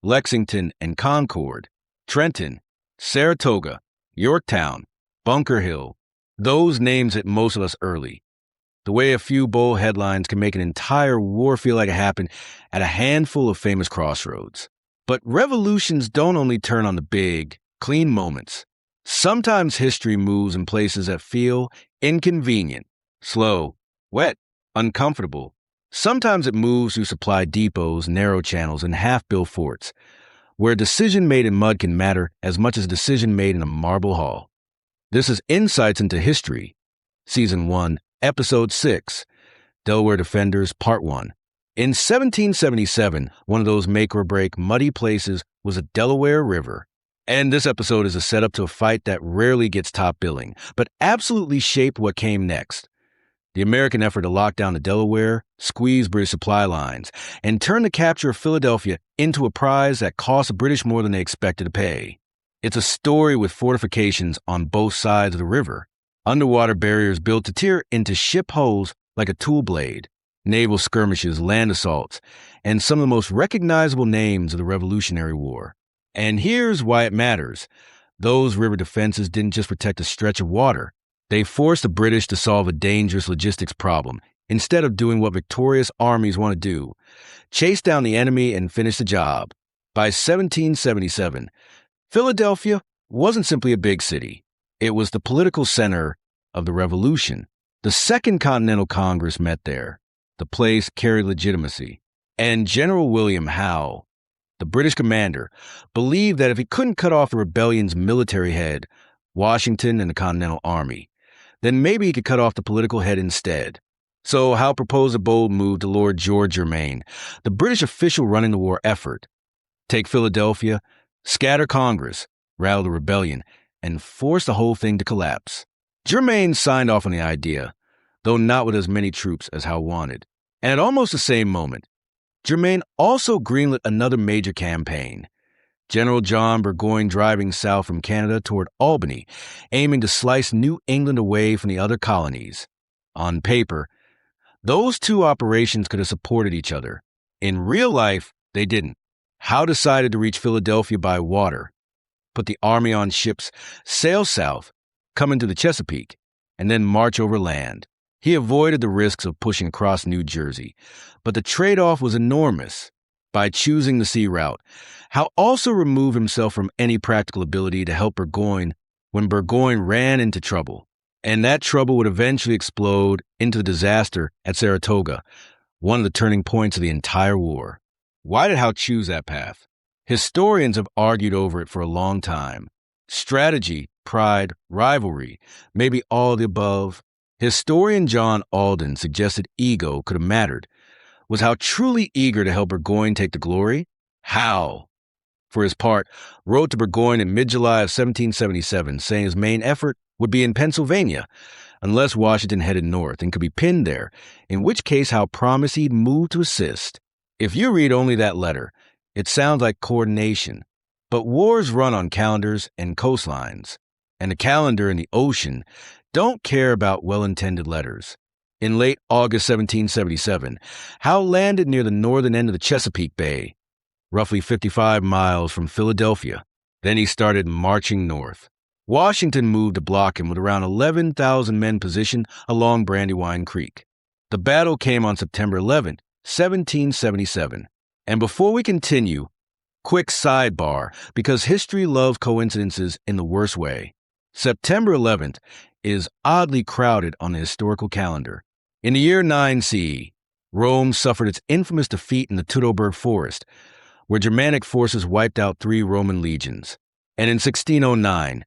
Lexington and Concord, Trenton, Saratoga, Yorktown, Bunker Hill. Those names hit most of us early. The way a few bold headlines can make an entire war feel like it happened at a handful of famous crossroads. But revolutions don't only turn on the big, clean moments. Sometimes history moves in places that feel inconvenient, slow, wet, uncomfortable. Sometimes it moves through supply depots, narrow channels, and half-built forts, where a decision made in mud can matter as much as a decision made in a marble hall. This is Insights into History, Season 1, Episode 6, Delaware Defenders, Part 1. In 1777, one of those make-or-break muddy places was the Delaware River. And this episode is a setup to a fight that rarely gets top billing, but absolutely shaped what came next. The American effort to lock down the Delaware, squeeze British supply lines, and turn the capture of Philadelphia into a prize that cost the British more than they expected to pay. It's a story with fortifications on both sides of the river, underwater barriers built to tear into ship hulls like a tool blade, naval skirmishes, land assaults, and some of the most recognizable names of the Revolutionary War. And here's why it matters. Those river defenses didn't just protect a stretch of water. They forced the British to solve a dangerous logistics problem instead of doing what victorious armies want to do, chase down the enemy and finish the job. By 1777, Philadelphia wasn't simply a big city. It was the political center of the Revolution. The Second Continental Congress met there. The place carried legitimacy. And General William Howe, the British commander, believed that if he couldn't cut off the rebellion's military head, Washington and the Continental Army, then maybe he could cut off the political head instead. So Howe proposed a bold move to Lord George Germain, the British official running the war effort. Take Philadelphia, scatter Congress, rattle the rebellion, and force the whole thing to collapse. Germain signed off on the idea, though not with as many troops as Howe wanted. And at almost the same moment, Germain also greenlit another major campaign. General John Burgoyne driving south from Canada toward Albany, aiming to slice New England away from the other colonies. On paper, those two operations could have supported each other. In real life, they didn't. Howe decided to reach Philadelphia by water, put the army on ships, sail south, come into the Chesapeake, and then march over land. He avoided the risks of pushing across New Jersey, but the trade-off was enormous. By choosing the sea route, Howe also removed himself from any practical ability to help Burgoyne when Burgoyne ran into trouble. And that trouble would eventually explode into the disaster at Saratoga, one of the turning points of the entire war. Why did Howe choose that path? Historians have argued over it for a long time. Strategy, pride, rivalry, maybe all of the above. Historian John Alden suggested ego could have mattered. Was Howe truly eager to help Burgoyne take the glory? Howe, for his part, wrote to Burgoyne in mid-July of 1777, saying his main effort would be in Pennsylvania, unless Washington headed north and could be pinned there, in which case Howe promised he'd move to assist. If you read only that letter, it sounds like coordination. But wars run on calendars and coastlines, and the calendar and the ocean don't care about well-intended letters. In late August 1777, Howe landed near the northern end of the Chesapeake Bay, roughly 55 miles from Philadelphia. Then he started marching north. Washington moved to block him with around 11,000 men positioned along Brandywine Creek. The battle came on September 11, 1777. And before we continue, quick sidebar, because history loves coincidences in the worst way. September 11th is oddly crowded on the historical calendar. In the year 9 CE, Rome suffered its infamous defeat in the Teutoburg Forest, where Germanic forces wiped out 3 Roman legions. And in 1609,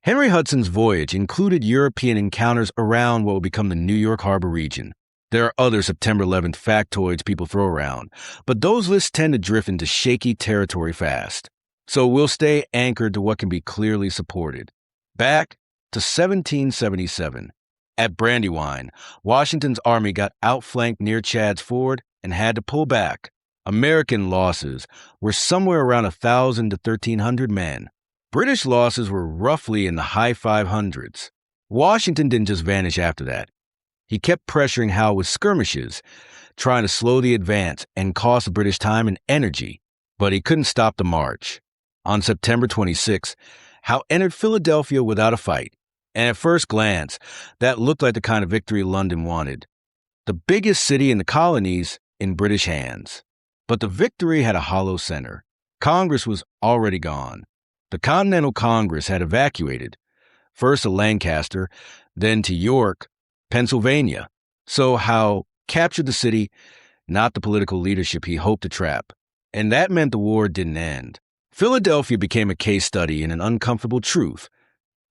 Henry Hudson's voyage included European encounters around what would become the New York Harbor region. There are other September 11th factoids people throw around, but those lists tend to drift into shaky territory fast. So we'll stay anchored to what can be clearly supported. Back to 1777. At Brandywine, Washington's army got outflanked near Chad's Ford and had to pull back. American losses were somewhere around 1,000 to 1,300 men. British losses were roughly in the high 500s. Washington didn't just vanish after that. He kept pressuring Howe with skirmishes, trying to slow the advance and cost the British time and energy. but he couldn't stop the march. On September 26, Howe entered Philadelphia without a fight, and at first glance, that looked like the kind of victory London wanted. The biggest city in the colonies in British hands. But the victory had a hollow center. Congress was already gone. The Continental Congress had evacuated, first to Lancaster, then to York, Pennsylvania. So Howe captured the city, not the political leadership he hoped to trap. And that meant the war didn't end. Philadelphia became a case study in an uncomfortable truth.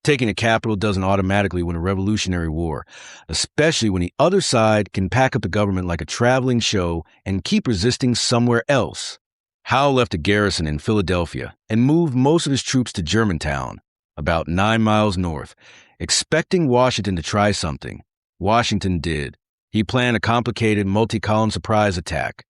Taking a capital doesn't automatically win a revolutionary war, especially when the other side can pack up the government like a traveling show and keep resisting somewhere else. Howe left a garrison in Philadelphia and moved most of his troops to Germantown, about 9 miles north, expecting Washington to try something. Washington did. He planned a complicated multi-column surprise attack.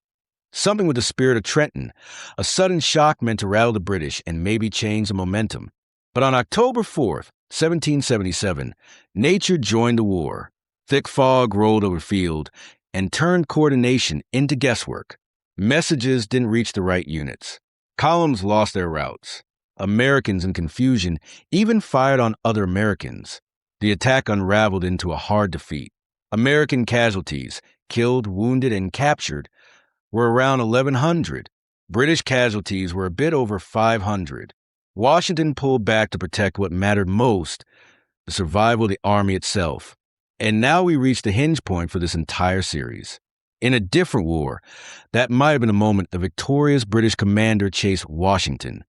Something with the spirit of Trenton, a sudden shock meant to rattle the British and maybe change the momentum. But on October 4th, 1777, nature joined the war. Thick fog rolled over the field and turned coordination into guesswork. Messages didn't reach the right units. Columns lost their routes. Americans in confusion even fired on other Americans. The attack unraveled into a hard defeat. American casualties, killed, wounded, and captured, were around 1,100. British casualties were a bit over 500. Washington pulled back to protect what mattered most, the survival of the army itself. And now we reach the hinge point for this entire series. In a different war, that might have been a moment the victorious British commander chased Washington,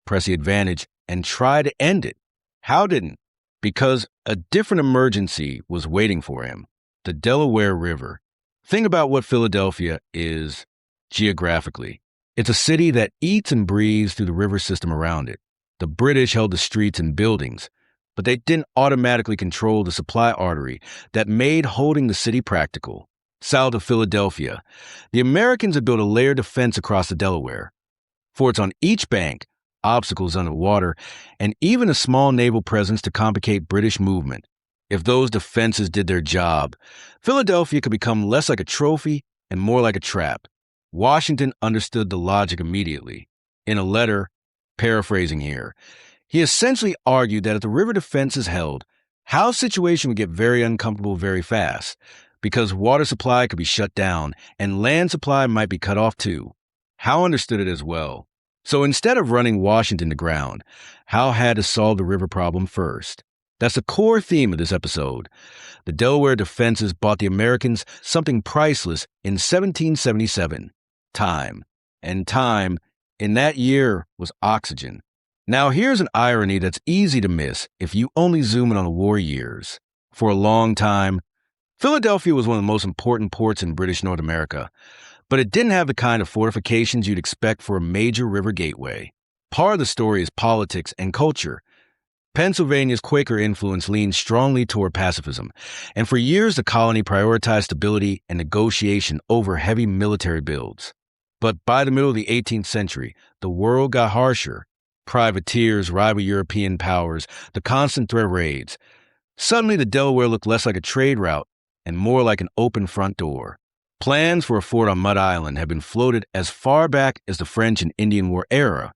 pressed the advantage, and tried to end it. Howe didn't, because a different emergency was waiting for him, the Delaware River. Think about what Philadelphia is geographically. It's a city that eats and breathes through the river system around it. The British held the streets and buildings, but they didn't automatically control the supply artery that made holding the city practical. South of Philadelphia, the Americans had built a layered defense across the Delaware. Forts on each bank, obstacles underwater, and even a small naval presence to complicate British movement. If those defenses did their job, Philadelphia could become less like a trophy and more like a trap. Washington understood the logic immediately. In a letter, paraphrasing here, he essentially argued that if the river defenses held, Howe's situation would get very uncomfortable very fast, because water supply could be shut down and land supply might be cut off too. Howe understood it as well. So instead of running Washington to ground, Howe had to solve the river problem first. That's the core theme of this episode. The Delaware defenses bought the Americans something priceless in 1777, time. And time, in that year, was oxygen. Now here's an irony that's easy to miss if you only zoom in on the war years. For a long time, Philadelphia was one of the most important ports in British North America, but it didn't have the kind of fortifications you'd expect for a major river gateway. Part of the story is politics and culture. Pennsylvania's Quaker influence leaned strongly toward pacifism, and for years the colony prioritized stability and negotiation over heavy military builds. But by the middle of the 18th century, the world got harsher. Privateers, rival European powers, the constant threat of raids. Suddenly the Delaware looked less like a trade route and more like an open front door. Plans for a fort on Mud Island had been floated as far back as the French and Indian War era,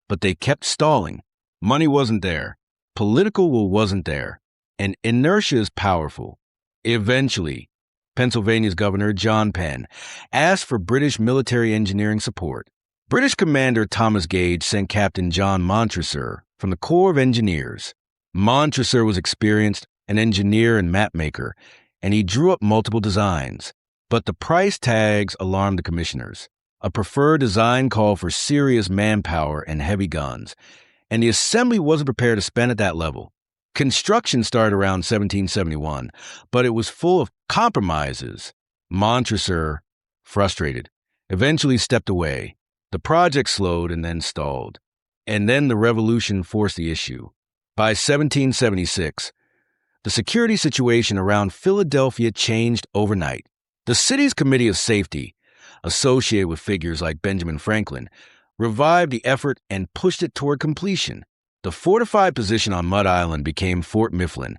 but they kept stalling. Money wasn't there. Political will wasn't there, and inertia is powerful. Eventually, Pennsylvania's Governor John Penn asked for British military engineering support. British Commander Thomas Gage sent Captain John Montresor from the Corps of Engineers. Montresor was experienced, an engineer and mapmaker, and he drew up multiple designs. But the price tags alarmed the commissioners. A preferred design called for serious manpower and heavy guns, and the assembly wasn't prepared to spend at that level. Construction started around 1771, but it was full of compromises. Montresor, frustrated, eventually stepped away. The project slowed and then stalled. And then the revolution forced the issue. By 1776, the security situation around Philadelphia changed overnight. The city's Committee of Safety, associated with figures like Benjamin Franklin, revived the effort and pushed it toward completion. The fortified position on Mud Island became Fort Mifflin,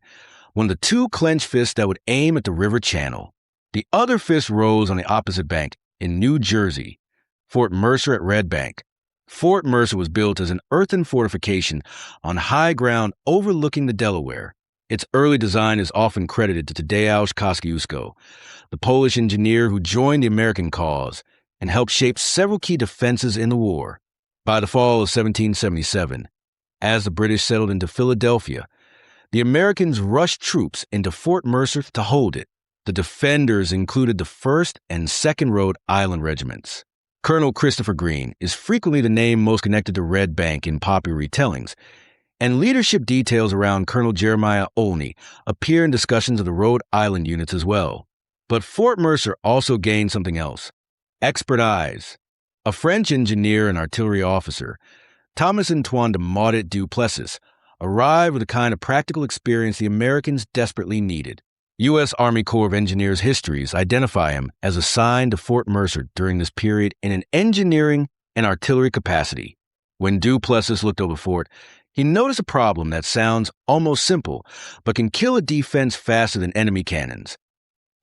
one of the two clenched fists that would aim at the river channel. The other fist rose on the opposite bank in New Jersey, Fort Mercer at Red Bank. Fort Mercer was built as an earthen fortification on high ground overlooking the Delaware. Its early design is often credited to Tadeusz Kosciuszko, the Polish engineer who joined the American cause and helped shape several key defenses in the war. By the fall of 1777, as the British settled into Philadelphia, the Americans rushed troops into Fort Mercer to hold it. The defenders included the 1st and 2nd Rhode Island regiments. Colonel Christopher Green is frequently the name most connected to Red Bank in popular retellings, and leadership details around Colonel Jeremiah Olney appear in discussions of the Rhode Island units as well. But Fort Mercer also gained something else: expert eyes. A French engineer and artillery officer, Thomas Antoine de Maudet du Plessis, arrived with the kind of practical experience the Americans desperately needed. U.S. Army Corps of Engineers histories identify him as assigned to Fort Mercer during this period in an engineering and artillery capacity. When du Plessis looked over the fort, he noticed a problem that sounds almost simple, but can kill a defense faster than enemy cannons.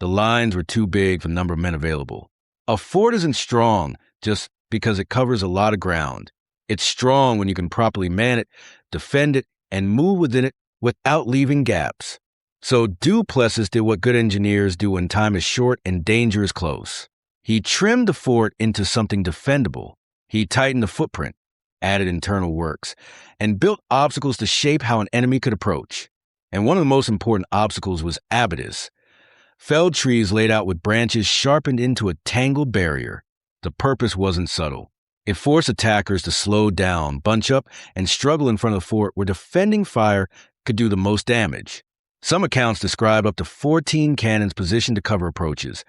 The lines were too big for the number of men available. A fort isn't strong just because it covers a lot of ground. It's strong when you can properly man it, defend it, and move within it without leaving gaps. So du Plessis did what good engineers do when time is short and danger is close. He trimmed the fort into something defendable. He tightened the footprint, added internal works, and built obstacles to shape how an enemy could approach. And one of the most important obstacles was abatis, felled trees laid out with branches sharpened into a tangled barrier. The purpose wasn't subtle. It forced attackers to slow down, bunch up, and struggle in front of the fort where defending fire could do the most damage. Some accounts describe up to 14 cannons positioned to cover approaches,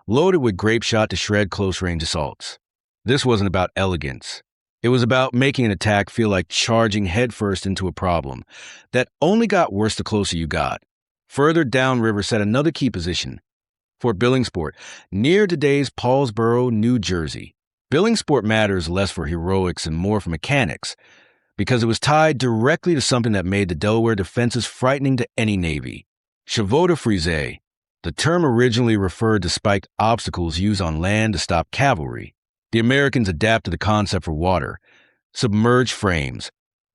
loaded with grape shot to shred close-range assaults. This wasn't about elegance. It was about making an attack feel like charging headfirst into a problem that only got worse the closer you got. Further downriver sat another key position, Fort Billingsport, near today's Paulsboro, New Jersey. Billingsport matters less for heroics and more for mechanics, because it was tied directly to something that made the Delaware defenses frightening to any navy: chevaux de frise. The term originally referred to spiked obstacles used on land to stop cavalry. The Americans adapted the concept for water: submerged frames,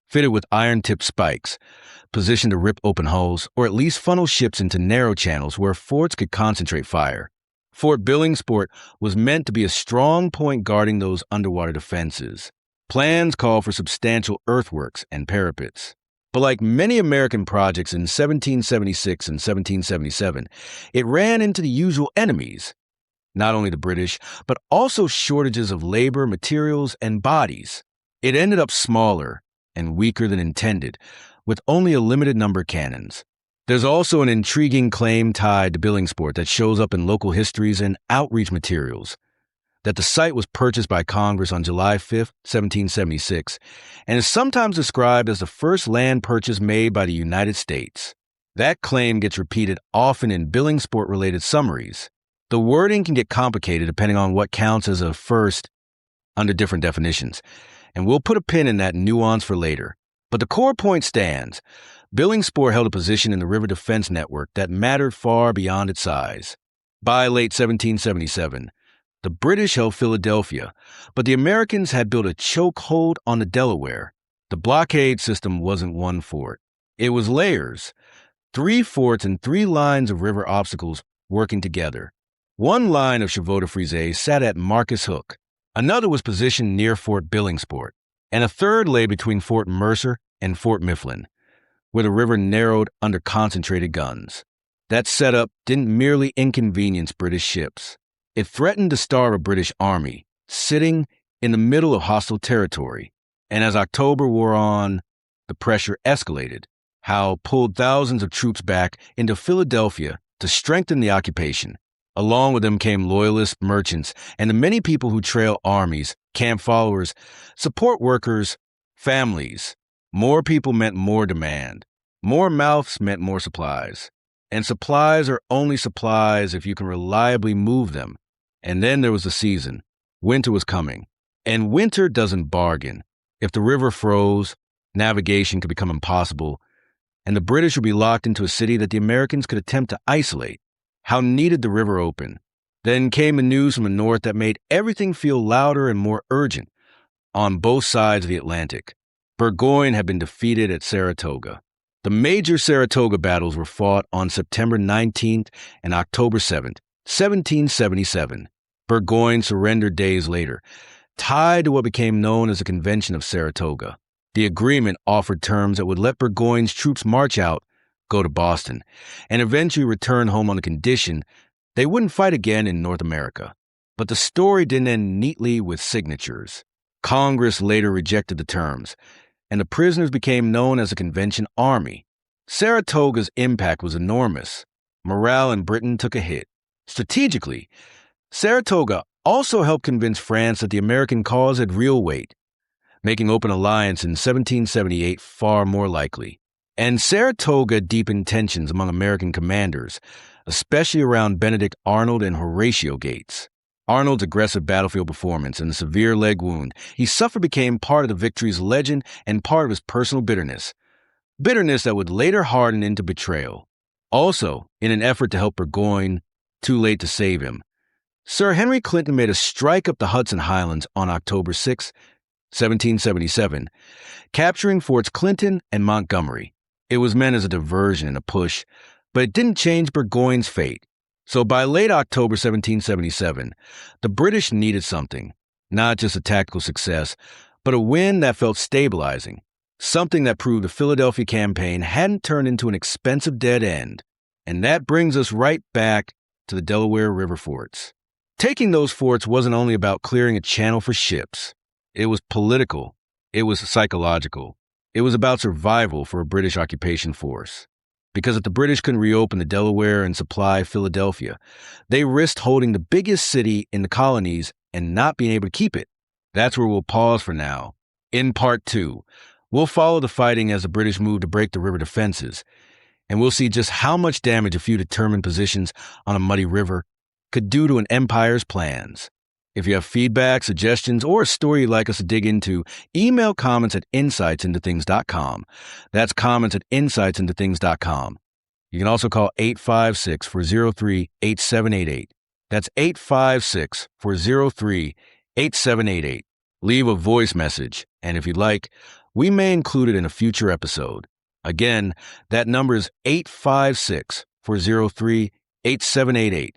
fitted with iron-tipped spikes, positioned to rip open hulls or at least funnel ships into narrow channels where forts could concentrate fire. Fort Billingsport was meant to be a strong point guarding those underwater defenses. Plans called for substantial earthworks and parapets. But like many American projects in 1776 and 1777, it ran into the usual enemies. Not only the British, but also shortages of labor, materials, and bodies. It ended up smaller and weaker than intended, with only a limited number of cannons. There's also an intriguing claim tied to Billingsport that shows up in local histories and outreach materials: that the site was purchased by Congress on July 5, 1776, and is sometimes described as the first land purchase made by the United States. That claim gets repeated often in Billingsport-related summaries. The wording can get complicated depending on what counts as a first under different definitions, and we'll put a pin in that nuance for later. But the core point stands. Billingsport held a position in the river defense network that mattered far beyond its size. By late 1777, the British held Philadelphia, but the Americans had built a chokehold on the Delaware. The blockade system wasn't one fort. It was layers: 3 forts and 3 lines of river obstacles working together. One line of chevaux de frise sat at Marcus Hook. Another was positioned near Fort Billingsport, and a third lay between Fort Mercer and Fort Mifflin, where the river narrowed under concentrated guns. That setup didn't merely inconvenience British ships. It threatened to starve a British army, sitting in the middle of hostile territory. And as October wore on, the pressure escalated. Howe pulled thousands of troops back into Philadelphia to strengthen the occupation. Along with them came loyalist merchants and the many people who trail armies, camp followers, support workers, families. More people meant more demand. More mouths meant more supplies. And supplies are only supplies if you can reliably move them. And then there was the season. Winter was coming. And winter doesn't bargain. If the river froze, navigation could become impossible, and the British would be locked into a city that the Americans could attempt to isolate. Howe needed the river open. Then came the news from the north that made everything feel louder and more urgent. on both sides of the Atlantic. Burgoyne had been defeated at Saratoga. The major Saratoga battles were fought on September 19th and October 7th, 1777. Burgoyne surrendered days later, tied to what became known as the Convention of Saratoga. The agreement offered terms that would let Burgoyne's troops march out, go to Boston, and eventually return home on the condition they wouldn't fight again in North America. But the story didn't end neatly with signatures. Congress later rejected the terms, and the prisoners became known as the Convention Army. Saratoga's impact was enormous. Morale in Britain took a hit. Strategically, Saratoga also helped convince France that the American cause had real weight, making open alliance in 1778 far more likely. And Saratoga deepened tensions among American commanders, especially around Benedict Arnold and Horatio Gates. Arnold's aggressive battlefield performance and the severe leg wound he suffered became part of the victory's legend and part of his personal bitterness. Bitterness that would later harden into betrayal. Also, in an effort to help Burgoyne, too late to save him, Sir Henry Clinton made a strike up the Hudson Highlands on October 6, 1777, capturing Forts Clinton and Montgomery. It was meant as a diversion and a push, but it didn't change Burgoyne's fate. So by late October 1777, the British needed something, not just a tactical success, but a win that felt stabilizing, something that proved the Philadelphia campaign hadn't turned into an expensive dead end. And that brings us right back to the Delaware River forts. Taking those forts wasn't only about clearing a channel for ships. It was political. It was psychological. It was about survival for a British occupation force. Because if the British couldn't reopen the Delaware and supply Philadelphia, they risked holding the biggest city in the colonies and not being able to keep it. That's where we'll pause for now. In part 2, we'll follow the fighting as the British moved to break the river defenses, and we'll see just how much damage a few determined positions on a muddy river could do to an empire's plans. If you have feedback, suggestions, or a story you'd like us to dig into, email comments at insightsintothings.com. That's comments at insightsintothings.com. You can also call 856-403-8788. That's 856-403-8788. Leave a voice message, and if you'd like, we may include it in a future episode. Again, that number is 856-403-8788.